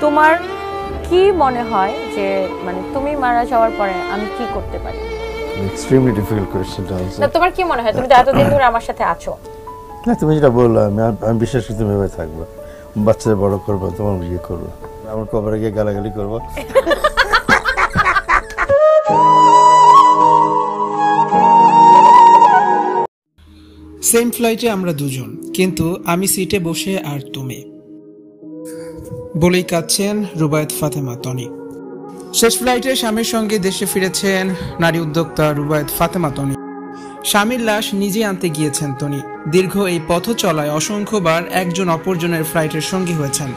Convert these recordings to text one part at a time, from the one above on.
তোমার কি মনে হয় যে মানে তুমি মারা যাওয়ার পরে আমি কি করতে পারি? Extremely difficult question to answer. না তোমার কি মনে হয়, তুমি তো এতদিন ধরে আমার সাথে আছো? না তুমি যেটা বললো আমি বিশ্বাস করি তুমি এভাবে থাকবা, বাচ্চাদের বড় করবো, তোমার বিয়ে করবো, আমার কবরে গিয়ে গালাগালি করবো। সেম ফ্লাইটে আমরা দুজন, কিন্তু আমি সিটে বসে আর তুমি, বলেই কাঁদছেন রুবায়েত ফাতেমা তনি। শেষ ফ্লাইটে স্বামীর সঙ্গে দেশে ফিরেছেন নারী উদ্যোক্তা রুবায়েত ফাতেমা তনি। স্বামীর লাশ নিজে আনতে গিয়েছেন তনি। দীর্ঘ এই পথ চলায় অসংখ্যবার একজন অপরজনের ফ্লাইটের সঙ্গী হয়েছেন।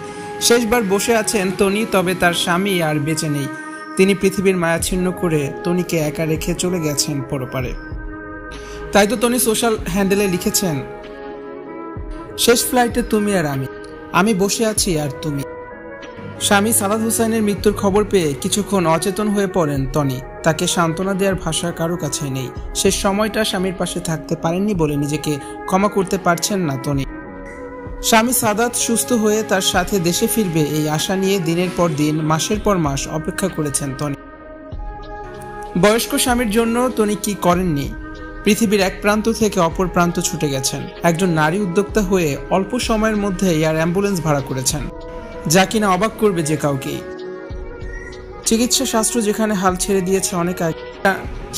শেষবার বসে আছেন তনি, তবে তার স্বামী আর বেঁচে নেই। তিনি পৃথিবীর মায়া ছিন্ন করে তনিকে একা রেখে চলে গেছেন পরপারে। তাই তো তনি সোশ্যাল হ্যান্ডেলে লিখেছেন, শেষ ফ্লাইটে তুমি আর আমি বসে আছি আর তুমি। স্বামী সাদাত হোসাইনের মৃত্যুর খবর পেয়ে কিছুক্ষণ অচেতন হয়ে পড়েন তনি। তাকে সান্ত্বনা দেওয়ার ভাষা কারো কাছে নেই। শেষ সময়টা স্বামীর পাশে থাকতে পারেননি বলে নিজেকে ক্ষমা করতে পারছেন না তনি। স্বামী সাদাত সুস্থ হয়ে তার সাথে দেশে ফিরবে এই আশা নিয়ে দিনের পর দিন, মাসের পর মাস অপেক্ষা করেছেন তনি। বয়স্ক স্বামীর জন্য তনি কি করেননি? পৃথিবীর এক প্রান্ত থেকে অপর প্রান্ত ছুটে গেছেন। একজন নারী উদ্যোক্তা হয়ে অল্প সময়ের মধ্যে এয়ার অ্যাম্বুলেন্স ভাড়া করেছেন, যা কিনা অবাক করবে যে কাউকেই। চিকিৎসা শাস্ত্র যেখানে হাল ছেড়ে দিয়েছে অনেক আগে,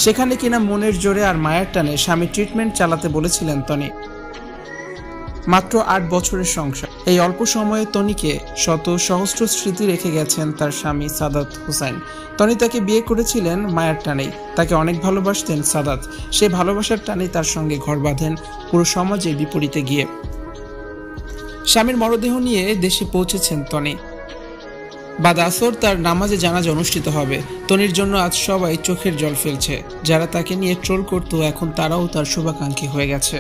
সেখানে কিনা মনের জোরে আর মায়ের টানে স্বামী ট্রিটমেন্ট চালাতে বলেছিলেন তনি। মাত্র 8 বছরের সংসার, এই অল্প সময়ে তনিকে শত সহস্র স্মৃতি রেখে গেছেন তার স্বামী সাদাত হোসাইন। তনি তাকে বিয়ে করেছিলেন মায়ের টানেই। তাকে অনেক ভালোবাসতেন সাদাত। সে ভালোবাসার টানেই তার সঙ্গে ঘর বাঁধেন পুরো সমাজের বিপরীতে গিয়ে। স্বামীর মরদেহ নিয়ে দেশে পৌঁছেছেন তনি। বাদ আসর তার নামাজে জানাজা অনুষ্ঠিত হবে। তনির জন্য আজ সবাই চোখের জল ফেলছে। যারা তাকে নিয়ে ট্রোল করতো এখন তারাও তার শুভাকাঙ্ক্ষী হয়ে গেছে।